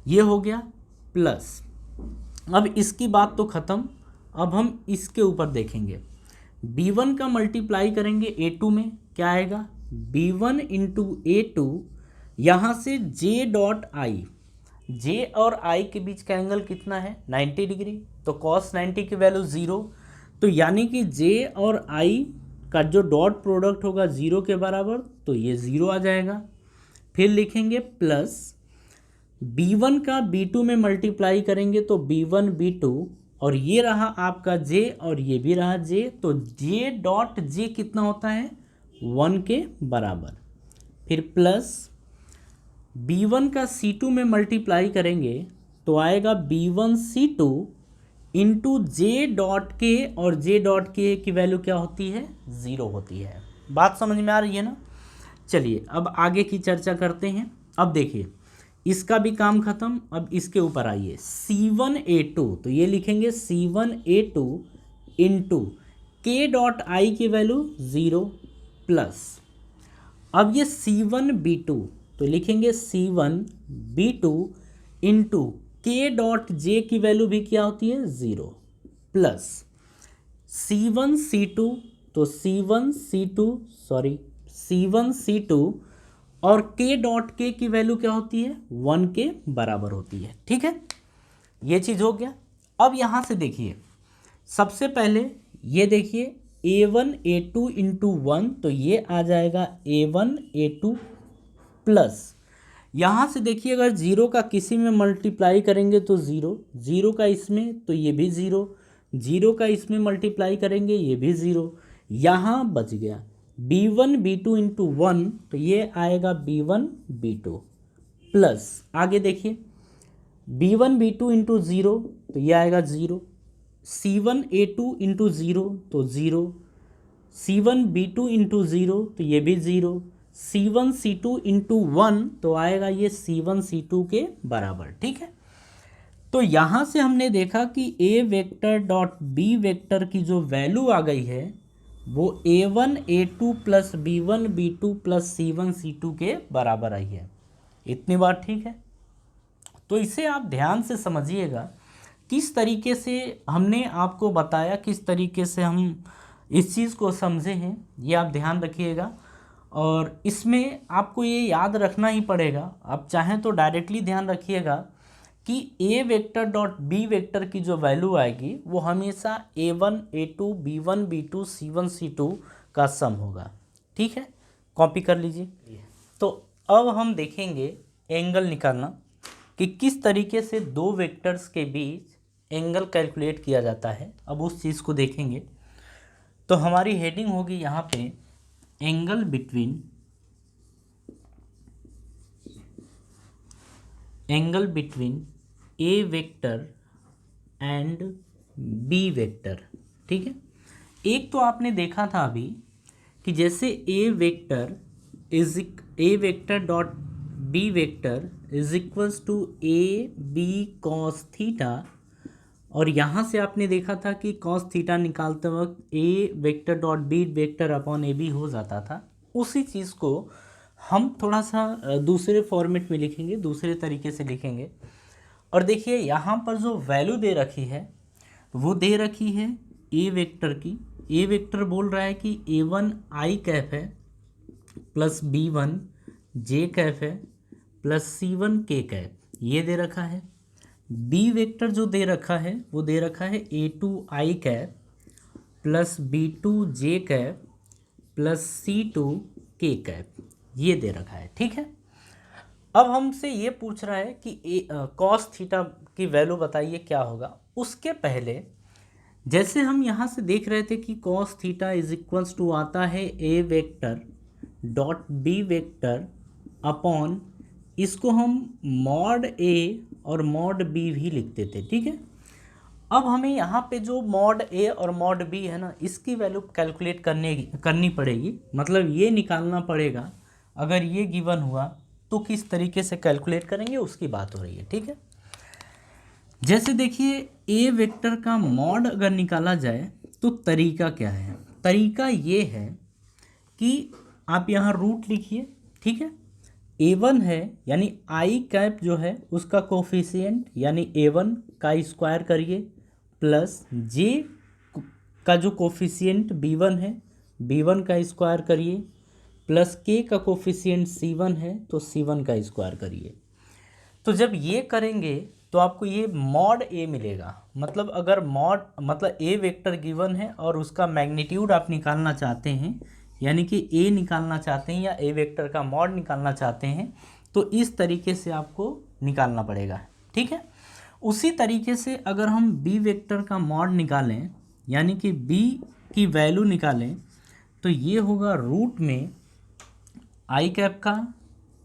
Speaker 1: ये हो गया प्लस। अब इसकी बात तो ख़त्म, अब हम इसके ऊपर देखेंगे, b1 का मल्टीप्लाई करेंगे a2 में, क्या आएगा, b1 इंटू a2, यहाँ से j डॉट आई, j और i के बीच का एंगल कितना है, 90 डिग्री, तो cos 90 की वैल्यू 0, तो यानी कि j और i का जो डॉट प्रोडक्ट होगा 0 के बराबर, तो ये 0 आ जाएगा। फिर लिखेंगे प्लस b1 का b2 में मल्टीप्लाई करेंगे तो b1 b2, और ये रहा आपका j और ये भी रहा j, तो j डॉट j कितना होता है, 1 के बराबर। फिर प्लस b1 का c2 में मल्टीप्लाई करेंगे तो आएगा b1 c2 into J dot के, और जे डॉट के की वैल्यू क्या होती है, 0 होती है। बात समझ में आ रही है ना। चलिए अब आगे की चर्चा करते हैं। अब देखिए, इसका भी काम खत्म, अब इसके ऊपर आइए, c1a2, तो ये लिखेंगे c1a2 इंटू के डॉट आई की वैल्यू 0 प्लस, अब ये c1b2, तो लिखेंगे c1b2 इंटू के डॉट जे की वैल्यू भी क्या होती है, 0 प्लस c1c2 तो C1 C2 और K डॉट K की वैल्यू क्या होती है, 1 के बराबर होती है। ठीक है, ये चीज़ हो गया। अब यहाँ से देखिए, सबसे पहले ये देखिए A1 A2 इंटू 1, तो ये आ जाएगा A1 A2 प्लस, यहाँ से देखिए अगर जीरो का किसी में मल्टीप्लाई करेंगे तो ज़ीरो, ज़ीरो का इसमें तो ये भी ज़ीरो, जीरो का इसमें मल्टीप्लाई करेंगे ये भी ज़ीरो, यहाँ बच गया B1 B2 इंटू 1, तो ये आएगा B1 B2 प्लस, आगे देखिए B1 B2 इंटू ज़ीरो, तो ये आएगा zero, C1 A2 into zero तो zero, C1 B2 into zero तो ये भी ज़ीरो, C1 C2 इंटू 1 तो आएगा ये C1 C2 के बराबर। ठीक है, तो यहाँ से हमने देखा कि A vector dot B vector की जो वैल्यू आ गई है वो A1 A2 plus B1 B2 plus C1 C2 के बराबर आई है। इतनी बात ठीक है। तो इसे आप ध्यान से समझिएगा, किस तरीके से हमने आपको बताया, किस तरीके से हम इस चीज़ को समझे हैं, ये आप ध्यान रखिएगा। और इसमें आपको ये याद रखना ही पड़ेगा, आप चाहें तो डायरेक्टली ध्यान रखिएगा कि A vector dot B vector की जो वैल्यू आएगी वो हमेशा A1 A2 B1 B2 C1 C2 का सम होगा। ठीक है, कॉपी कर लीजिए। तो अब हम देखेंगे एंगल निकालना, कि किस तरीके से दो वेक्टर्स के बीच एंगल कैलकुलेट किया जाता है। अब उस चीज़ को देखेंगे। तो हमारी हेडिंग होगी यहाँ पे angle between A vector and B vector. ठीक है, एक तो आपने देखा था अभी कि जैसे A vector dot B vector is equals to AB cos theta, और यहाँ से आपने देखा था कि कॉस थीटा निकालते वक्त A vector dot B vector upon AB हो जाता था। उसी चीज़ को हम थोड़ा सा दूसरे फॉर्मेट में लिखेंगे, दूसरे तरीके से लिखेंगे। और देखिए यहाँ पर जो वैल्यू दे रखी है वो दे रखी है A वेक्टर की। A वेक्टर बोल रहा है कि A1 I कैप है प्लस B1 J कैप है प्लस C1 K कैप, ये दे रखा है। B वेक्टर जो दे रखा है वो दे रखा है A2 I cap plus B2 J cap plus C2 K cap, ये दे रखा है। ठीक है, अब हमसे ये पूछ रहा है कि कॉस थीटा की वैल्यू बताइए क्या होगा। उसके पहले जैसे हम यहाँ से देख रहे थे कि cos theta is equals to आता है A vector dot B vector upon, इसको हम मॉड A और मॉड B भी लिखते थे। ठीक है, अब हमें यहाँ पे जो मॉड A और मॉड B है ना, इसकी वैल्यू कैलकुलेट करनी पड़ेगी, मतलब ये निकालना पड़ेगा। अगर ये गिवन हुआ तो किस तरीके से कैलकुलेट करेंगे उसकी बात हो रही है। ठीक है, जैसे देखिए A वेक्टर का मॉड अगर निकाला जाए तो तरीका क्या है। तरीका ये है कि आप यहाँ रूट लिखिए। ठीक है, A1 है यानी I कैप जो है उसका कोफिशिएंट यानी A1 का स्क्वायर करिए, प्लस J का जो कोफिशिएंट B1 है B1 का स्क्वायर करिए, प्लस K का कोफिशिएंट C1 है तो C1 का स्क्वायर करिए। तो जब ये करेंगे तो आपको ये मॉड A मिलेगा। मतलब अगर मतलब A वेक्टर गिवन है और उसका मैग्नीट्यूड आप निकालना चाहते हैं, यानी कि A निकालना चाहते हैं या A वेक्टर का मॉड निकालना चाहते हैं, तो इस तरीके से आपको निकालना पड़ेगा। ठीक है, उसी तरीके से अगर हम B वेक्टर का मॉड निकालें यानी कि B की वैल्यू निकालें, तो ये होगा रूट में I कैप का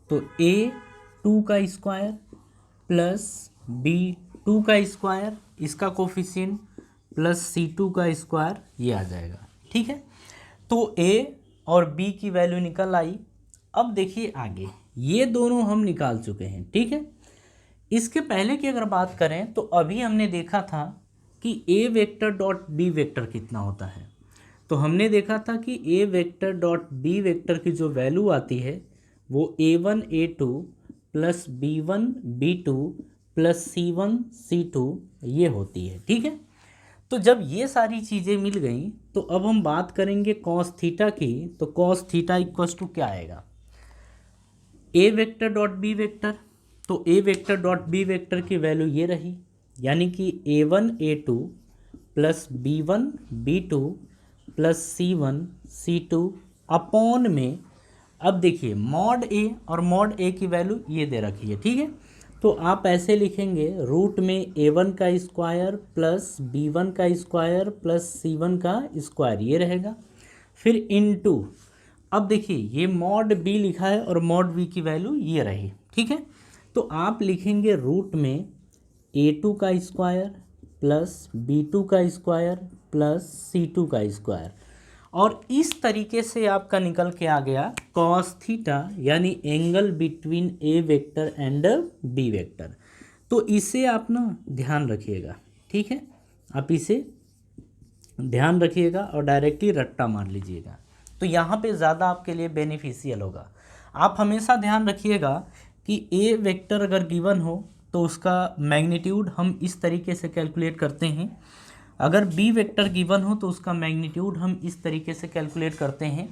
Speaker 1: तो A2 का स्क्वायर प्लस B2 का स्क्वायर, इसका कोफिशिएंट प्लस C2 का स्क्वायर, ये आ जाएगा। ठीक है, तो A और B की वैल्यू निकल आई। अब देखिए आगे, ये दोनों हम निकाल चुके हैं। ठीक है, इसके पहले की अगर बात करें तो अभी हमने देखा था कि A vector dot B vector कितना होता है। तो हमने देखा था कि A vector dot B vector की जो वैल्यू आती है वो A1 A2 plus B1 B2 plus C1 C2 ये होती है। ठीक है, तो जब ये सारी चीज़ें मिल गई तो अब हम बात करेंगे कॉस थीटा की। तो कॉस थीटा इक्वल्स टू क्या आएगा, ए वेक्टर डॉट बी वेक्टर। तो ए वेक्टर डॉट बी वेक्टर की वैल्यू ये रही, यानी कि a1 a2 plus b1 b2 plus c1 c2 upon में, अब देखिए मॉड ए और मॉड ए की वैल्यू ये दे रखी है, ठीक है। तो आप ऐसे लिखेंगे रूट में a1 का स्क्वायर प्लस b1 का स्क्वायर प्लस c1 का स्क्वायर, ये रहेगा। फिर इनटू, अब देखिए ये मॉड बी लिखा है और मॉड बी की वैल्यू ये रही, ठीक है। तो आप लिखेंगे रूट में a2 का स्क्वायर प्लस b2 का स्क्वायर प्लस c2 का स्क्वायर, और इस तरीके से आपका निकल के आ गया कॉस थीटा, यानी angle between A vector and B vector. तो इसे आप ना ध्यान रखिएगा, ठीक है, आप इसे ध्यान रखिएगा और डायरेक्टली रट्टा मार लीजिएगा, तो यहाँ पे ज़्यादा आपके लिए बेनिफिशियल होगा। आप हमेशा ध्यान रखिएगा कि ए वेक्टर अगर गिवन हो तो उसका मैग्नीट्यूड हम इस तरीके से कैलकुलेट करते हैं, अगर बी वेक्टर गिवन हो तो उसका मैग्नीट्यूड हम इस तरीके से कैलकुलेट करते हैं,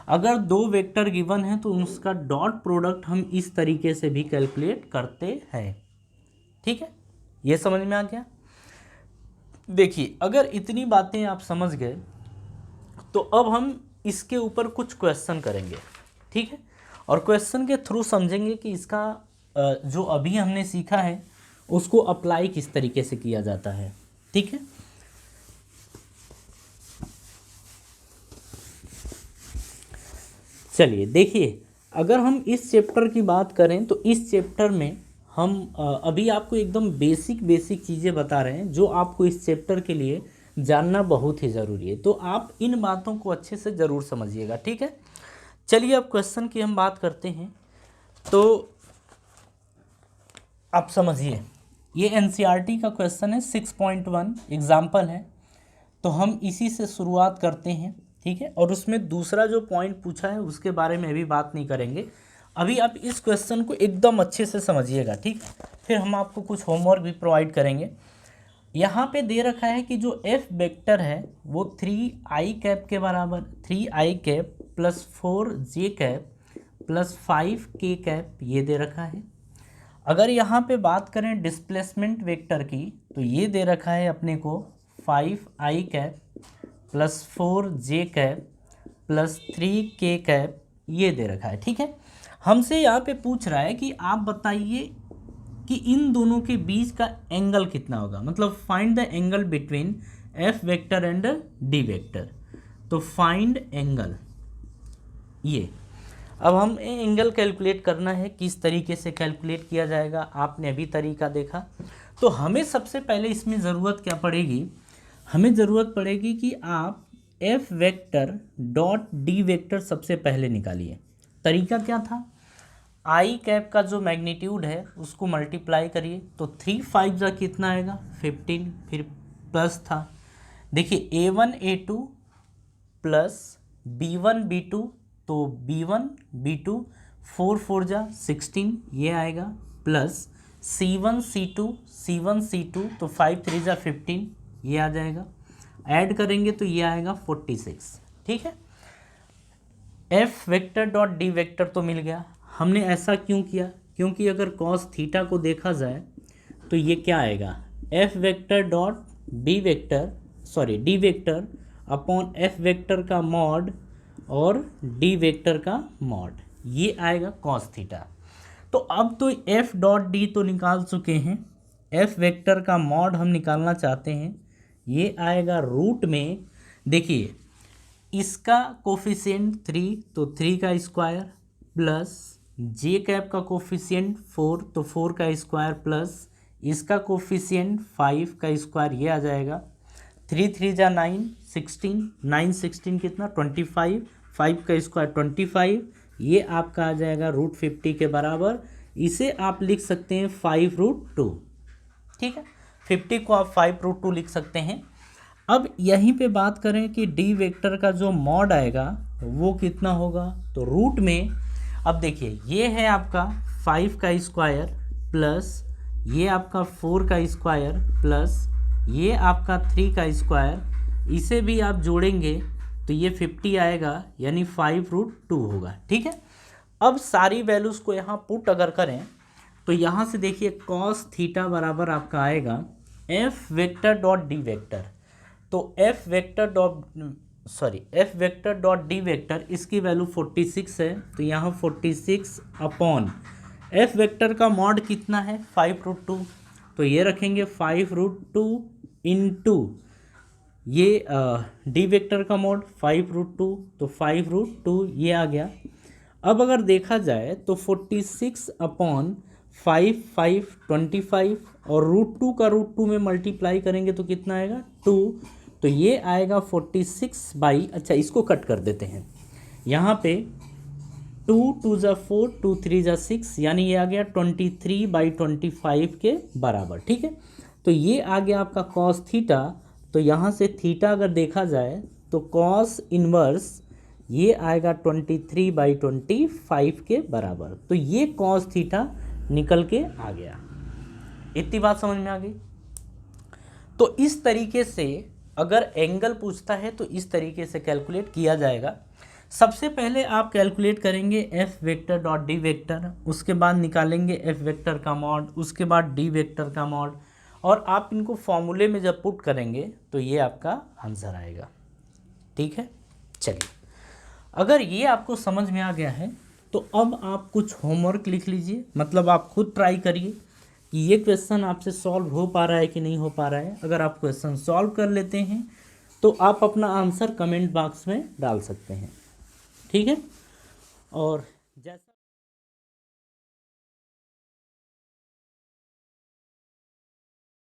Speaker 1: अगर दो वेक्टर गिवन है तो उसका डॉट प्रोडक्ट हम इस तरीके से भी कैलकुलेट करते हैं, ठीक है। ये समझ में आ गया। देखिए अगर इतनी बातें आप समझ गए तो अब हम इसके ऊपर कुछ क्वेश्चन करेंगे, ठीक है, और क्वेश्चन के थ्रू समझेंगे कि इसका जो अभी हमने सीखा है उसको अप्लाई किस तरीके से किया जाता है, ठीक है। चलिए देखिए, अगर हम इस चैप्टर की बात करें तो इस चैप्टर में हम अभी आपको एकदम बेसिक चीज़ें बता रहे हैं जो आपको इस चैप्टर के लिए जानना बहुत ही ज़रूरी है, तो आप इन बातों को अच्छे से ज़रूर समझिएगा, ठीक है। चलिए अब क्वेश्चन की हम बात करते हैं। तो आप समझिए, ये एनसीईआरटी का क्वेश्चन है, 6.1 एग्जाम्पल है, तो हम इसी से शुरुआत करते हैं, ठीक है। और उसमें दूसरा जो पॉइंट पूछा है उसके बारे में अभी बात नहीं करेंगे, अभी आप इस क्वेश्चन को एकदम अच्छे से समझिएगा, ठीक। फिर हम आपको कुछ होमवर्क भी प्रोवाइड करेंगे। यहाँ पे दे रखा है कि जो एफ वेक्टर है वो 3i कैप के बराबर, 3i cap plus 4j cap plus 5k cap, ये दे रखा है। अगर यहाँ पे बात करें डिस्प्लेसमेंट वेक्टर की तो ये दे रखा है अपने को 5i cap plus 4j cap plus 3k cap, ये दे रखा है, ठीक है। हमसे यहाँ पे पूछ रहा है कि आप बताइए कि इन दोनों के बीच का एंगल कितना होगा, मतलब find the angle between F vector and D vector. तो फाइंड एंगल, ये अब हम एंगल कैलकुलेट करना है, किस तरीके से कैलकुलेट किया जाएगा आपने अभी तरीका देखा। तो हमें सबसे पहले इसमें ज़रूरत क्या पड़ेगी, हमें ज़रूरत पड़ेगी कि आप F vector dot D vector सबसे पहले निकालिए। तरीका क्या था, आई कैप का जो मैग्नीट्यूड है उसको मल्टीप्लाई करिए, तो 3 5 जा कितना आएगा 15, फिर प्लस था, देखिए a1 a2 plus b1 b2, तो b1 b2 4 4 जा 16, ये आएगा, प्लस c1 c2 तो 5 3 जा 15, ये आ जाएगा, ऐड करेंगे तो ये आएगा 46, ठीक है। F vector dot D vector तो मिल गया। हमने ऐसा क्यों किया, क्योंकि अगर कॉस थीटा को देखा जाए तो ये क्या आएगा, F vector dot D vector, sorry D vector upon F vector का मॉड और डी वेक्टर का मॉड, ये आएगा कॉस थीटा। तो अब तो एफ डॉट डी तो निकाल चुके हैं, एफ वेक्टर का मॉड हम निकालना चाहते हैं, ये आएगा रूट में, देखिए इसका कोफिशिएंट 3, तो 3 का स्क्वायर प्लस जे कैप का कोफिशिएंट 4, तो 4 का स्क्वायर प्लस इसका कोफिशिएंट 5 का स्क्वायर, ये आ जाएगा, 3 3 जा 9 16, 9 16 कितना 25, 5 का स्क्वायर 25, ये आपका आ जाएगा रूट 50 के बराबर। इसे आप लिख सकते हैं 5√2, ठीक है, 50 को आप 5√2 लिख सकते हैं। अब यहीं पे बात करें कि डी वेक्टर का जो मॉड आएगा वो कितना होगा, तो रूट में, अब देखिए ये है आपका 5 का स्क्वायर प्लस ये आपका 4 का स्क्वायर प्लस ये आपका 3 का स्क्वायर, इसे भी आप जोड़ेंगे तो ये 50 आएगा, यानी 5√2 होगा। ठीक है, अब सारी वैल्यूज़ को यहाँ पुट अगर करें तो यहाँ से देखिए कॉस थीटा बराबर आपका आएगा F vector dot D vector. तो F vector dot D vector, इसकी वैल्यू 46 है, तो यहाँ 46 अपॉन एफ वेक्टर का मॉड कितना है 5√2, तो ये रखेंगे 5√2 इंटू ये डी वेक्टर का मॉड 5√2, तो 5√2 ये आ गया। अब अगर देखा जाए तो 46 अपॉन 5 और √2 का √2 में मल्टीप्लाई करेंगे तो कितना आएगा 2, तो ये आएगा 46 बाई, अच्छा इसको कट कर देते हैं, यहाँ पे 2 2 ज़ा 4 2 3 ज़ा 6, यानी ये आ गया 23/25 के बराबर। ठीक है, तो ये आ गया आपका कॉस थीटा। तो यहाँ से थीटा अगर देखा जाए तो कॉस इनवर्स ये आएगा 23/25 के बराबर, तो ये कॉस थीटा निकल के आ गया। इतनी बात समझ में आ गई। तो इस तरीके से अगर एंगल पूछता है तो इस तरीके से कैलकुलेट किया जाएगा। सबसे पहले आप कैलकुलेट करेंगे F vector dot D vector, उसके बाद निकालेंगे एफ वेक्टर का मॉड, उसके बाद डी वेक्टर का मॉड, और आप इनको फॉर्मूले में जब पुट करेंगे तो ये आपका आंसर आएगा। ठीक है, चलिए अगर ये आपको समझ में आ गया है तो अब आप कुछ होमवर्क लिख लीजिए, मतलब आप खुद ट्राई करिए कि ये क्वेश्चन आपसे सॉल्व हो पा रहा है कि नहीं हो पा रहा है। अगर आप क्वेश्चन सॉल्व कर लेते हैं तो आप अपना आंसर कमेंट बॉक्स में डाल सकते हैं। ठीक है, और जैसा